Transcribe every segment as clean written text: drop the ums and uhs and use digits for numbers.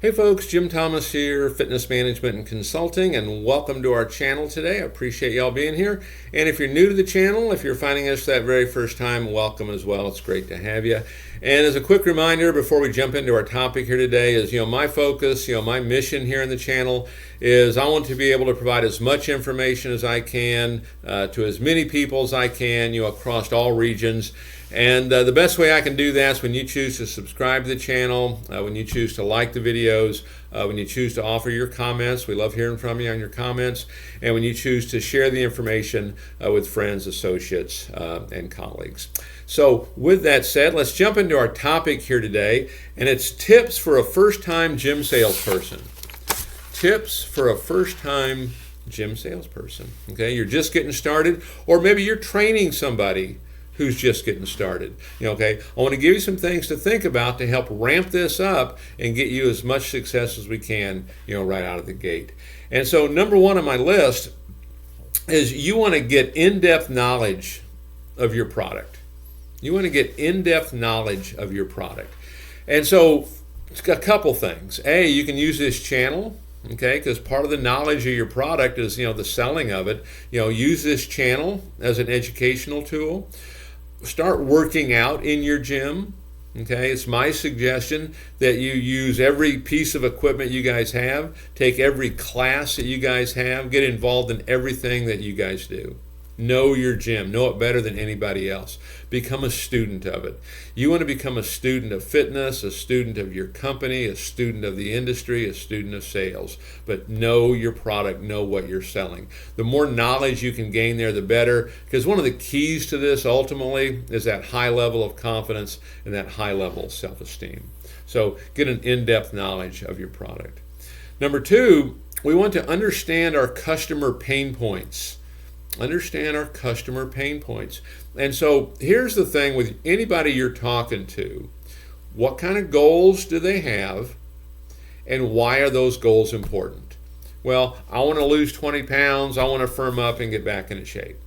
Hey folks, Jim Thomas here, Fitness Management and Consulting, and welcome to our channel today. I appreciate y'all being here. And if you're new to the channel, if you're finding us that very first time, welcome as well. It's great to have you. And as a quick reminder, before we jump into our topic here today, is my focus, my mission here in the channel is I want to be able to provide as much information as I can to as many people as I can, across all regions. And the best way I can do that is when you choose to subscribe to the channel, when you choose to like the videos, when you choose to offer your comments. We love hearing from you on your comments. And when you choose to share the information with friends, associates, and colleagues. So with that said, let's jump into our topic here today. And it's tips for a first-time gym salesperson. Tips for a first-time gym salesperson. Okay, you're just getting started, or maybe you're training somebody who's just getting started. Okay, I want to give you some things to think about to help ramp this up and get you as much success as we can, right out of the gate. And so number one on my list is you want to get in-depth knowledge of your product. You want to get in-depth knowledge of your product. And so a couple things. A, you can use this channel, okay, because part of the knowledge of your product is, the selling of it. Use this channel as an educational tool. Start working out in your gym. Okay, it's my suggestion that you use every piece of equipment you guys have, take every class that you guys have, get involved in everything that you guys do. Know your gym, know it better than anybody else. Become a student of it. You want to become a student of fitness, a student of your company, a student of the industry, a student of sales. But know your product, know what you're selling. The more knowledge you can gain there, the better, because one of the keys to this ultimately is that high level of confidence and that high level of self-esteem. So get an in-depth knowledge of your product. Number two, we want to understand our customer pain points. Understand our customer pain points. And so here's the thing with anybody you're talking to. What kind of goals do they have? And why are those goals important? Well, I want to lose 20 pounds. I want to firm up and get back into shape.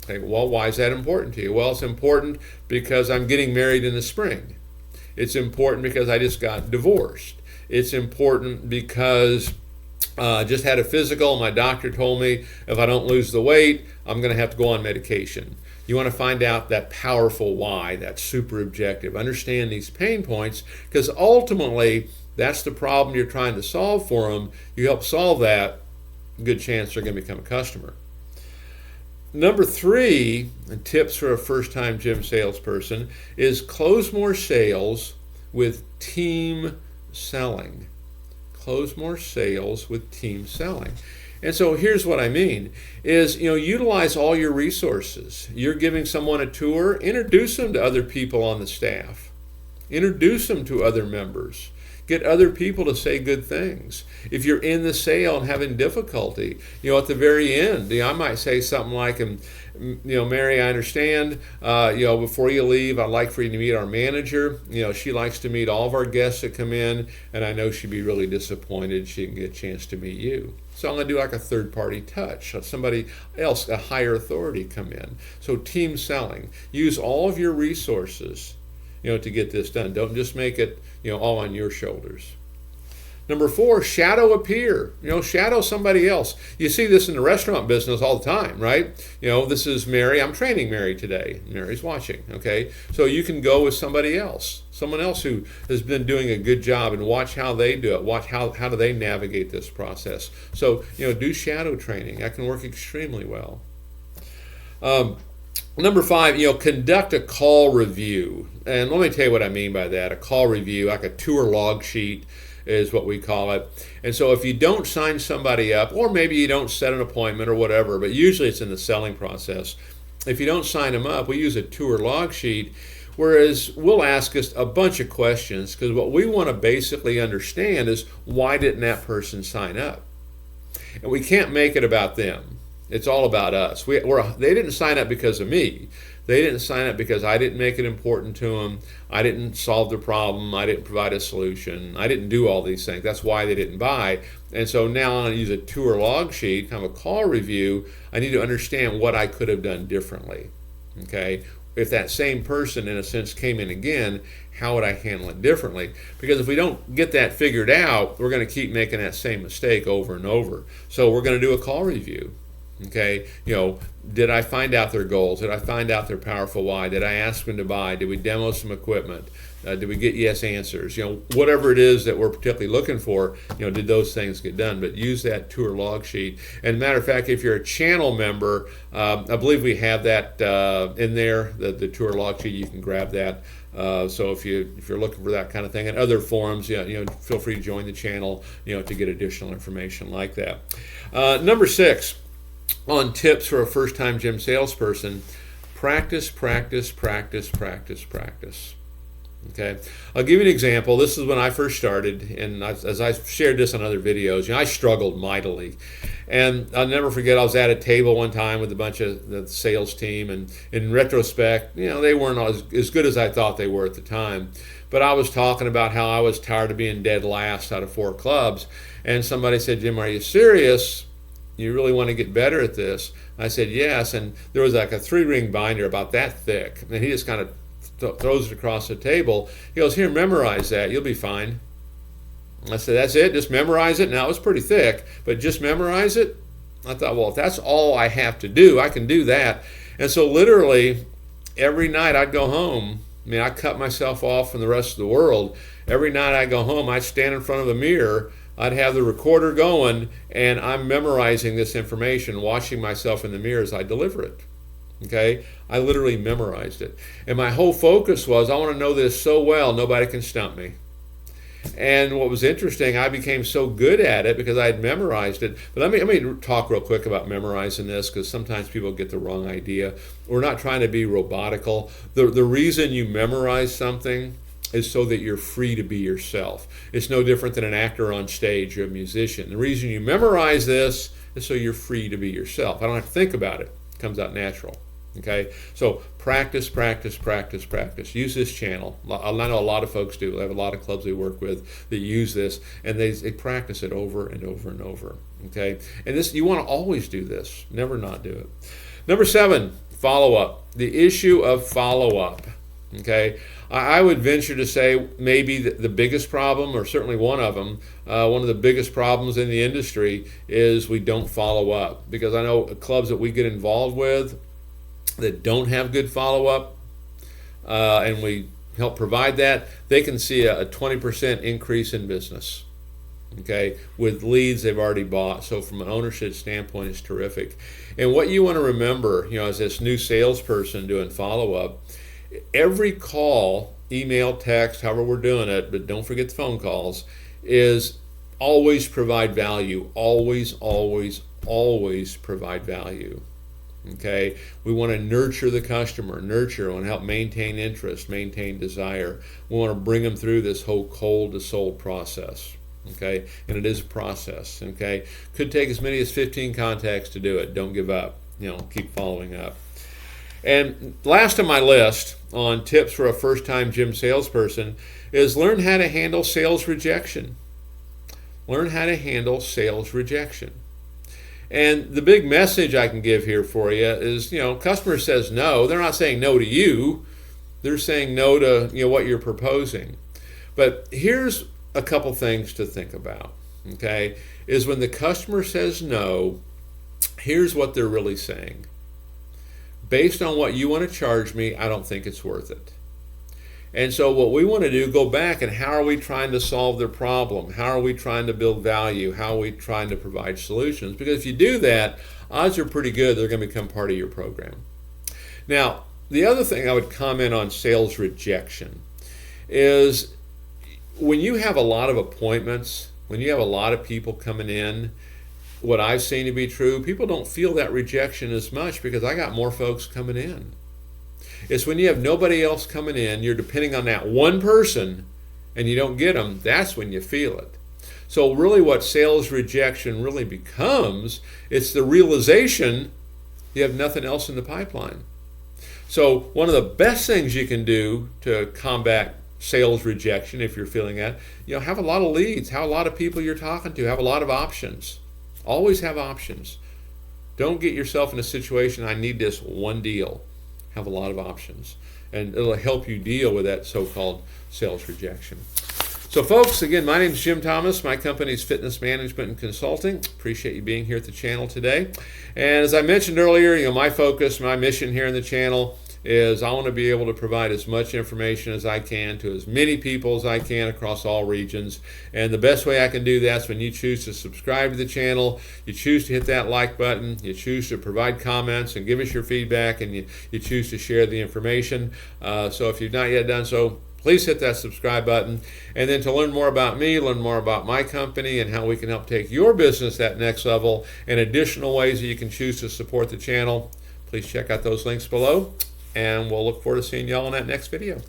Okay, well, why is that important to you? Well, it's important because I'm getting married in the spring. It's important because I just got divorced. It's important because just had a physical. My doctor told me if I don't lose the weight, I'm going to have to go on medication. You want to find out that powerful why, that super objective. Understand these pain points, because ultimately that's the problem you're trying to solve for them. You help solve that, good chance they're going to become a customer. Number three, tips for a first-time gym salesperson, is close more sales with team selling. Close more sales with team selling. And so here's what I mean is, utilize all your resources. You're giving someone a tour, introduce them to other people on the staff. Introduce them to other members. Get other people to say good things. If you're in the sale and having difficulty, at the very end, I might say something like, Mary, I understand, before you leave, I'd like for you to meet our manager. She likes to meet all of our guests that come in, and I know she'd be really disappointed she didn't get a chance to meet you. So I'm going to do like a third-party touch. Let somebody else, a higher authority, come in. So team selling. Use all of your resources, to get this done. Don't just make it, all on your shoulders. Number four, shadow a peer. Shadow somebody else. You see this in the restaurant business all the time, right? This is Mary. I'm training Mary today. Mary's watching, okay? So you can go with somebody else, someone else who has been doing a good job, and watch how they do it. Watch how do they navigate this process. So, do shadow training. That can work extremely well. Number five, conduct a call review. And let me tell you what I mean by that. A call review, like a tour log sheet, is what we call it. And so if you don't sign somebody up, or maybe you don't set an appointment or whatever, but usually it's in the selling process. If you don't sign them up, we use a tour log sheet, whereas we'll ask us a bunch of questions, because what we want to basically understand is, why didn't that person sign up? And we can't make it about them. It's all about us. They didn't sign up because of me. They didn't sign up because I didn't make it important to them. I didn't solve the problem. I didn't provide a solution. I didn't do all these things. That's why they didn't buy. And so now I'm going to use a tour log sheet, kind of a call review. I need to understand what I could have done differently. Okay, if that same person, in a sense, came in again, how would I handle it differently? Because if we don't get that figured out, we're going to keep making that same mistake over and over. So we're going to do a call review. Okay, did I find out their goals? Did I find out their powerful why? Did I ask them to buy? Did we demo some equipment? Did we get yes answers? Whatever it is that we're particularly looking for, did those things get done? But use that tour log sheet. And matter of fact, if you're a channel member, I believe we have that in there, the tour log sheet. You can grab that. So if you're looking for that kind of thing, and other forums, feel free to join the channel, to get additional information like that. Number 6. On tips for a first-time gym salesperson: practice, practice, practice, practice, practice. Okay, I'll give you an example. This is when I first started, and as I shared this on other videos, I struggled mightily. And I'll never forget, I was at a table one time with a bunch of the sales team, and in retrospect, they weren't as good as I thought they were at the time. But I was talking about how I was tired of being dead last out of 4 clubs, and somebody said, "Jim, are you serious? You really want to get better at this?" I said, "Yes." And there was like a 3-ring binder about that thick, and he just kind of throws it across the table. He goes, "Here, memorize that. You'll be fine." I said, "That's it? Just memorize it?" Now, it was pretty thick, but just memorize it? I thought, well, if that's all I have to do, I can do that. And so literally every night I'd go home. I cut myself off from the rest of the world. Every night I'd go home, I'd stand in front of a mirror, I'd have the recorder going, and I'm memorizing this information, watching myself in the mirror as I deliver it. Okay? I literally memorized it. And my whole focus was, I want to know this so well, nobody can stump me. And what was interesting, I became so good at it because I had memorized it. But let me talk real quick about memorizing this, because sometimes people get the wrong idea. We're not trying to be robotical. The reason you memorize something is so that you're free to be yourself. It's no different than an actor on stage or a musician. The reason you memorize this is so you're free to be yourself. I don't have to think about it. It comes out natural. Okay? So practice, practice, practice, practice. Use this channel. I know a lot of folks do. I have a lot of clubs we work with that use this, and they practice it over and over and over. Okay? And this, you want to always do this. Never not do it. Number 7, follow-up. The issue of follow-up. Okay? I would venture to say maybe the biggest problem, or certainly one of them, one of the biggest problems in the industry is we don't follow up. Because I know clubs that we get involved with that don't have good follow-up, and we help provide that, they can see a 20% increase in business, okay, with leads they've already bought. So from an ownership standpoint, it's terrific. And what you want to remember, as this new salesperson doing follow-up, every call, email, text, however we're doing it, but don't forget the phone calls, is always provide value. Always, always, always provide value. Okay? We want to nurture the customer, we want to help maintain interest, maintain desire. We want to bring them through this whole cold to sold process. Okay? And it is a process. Okay? Could take as many as 15 contacts to do it. Don't give up. Keep following up. And last on my list on tips for a first-time gym salesperson is learn how to handle sales rejection. Learn how to handle sales rejection. And the big message I can give here for you is, customer says no. They're not saying no to you. They're saying no to what you're proposing. But here's a couple things to think about, okay, is when the customer says no, here's what they're really saying. Based on what you want to charge me, I don't think it's worth it. And so what we want to do, go back and how are we trying to solve their problem? How are we trying to build value? How are we trying to provide solutions? Because if you do that, odds are pretty good they're going to become part of your program. Now, the other thing I would comment on sales rejection is when you have a lot of appointments, when you have a lot of people coming in, what I've seen to be true, people don't feel that rejection as much because I got more folks coming in. It's when you have nobody else coming in, you're depending on that one person, and you don't get them, that's when you feel it. So really what sales rejection really becomes, it's the realization you have nothing else in the pipeline. So one of the best things you can do to combat sales rejection, if you're feeling that, have a lot of leads, have a lot of people you're talking to, have a lot of options. Always have options. Don't get yourself in a situation, I need this one deal. have a lot of options, and it'll help you deal with that so-called sales rejection. So folks, again, my name is Jim Thomas. My company is Fitness Management and Consulting. Appreciate you being here at the channel today. And as I mentioned earlier, my focus, my mission here in the channel is I want to be able to provide as much information as I can to as many people as I can across all regions. And the best way I can do that is when you choose to subscribe to the channel, you choose to hit that like button, you choose to provide comments and give us your feedback, and you choose to share the information. So if you've not yet done so, please hit that subscribe button. And then to learn more about me, learn more about my company and how we can help take your business that next level, and additional ways that you can choose to support the channel, please check out those links below. And we'll look forward to seeing y'all in that next video.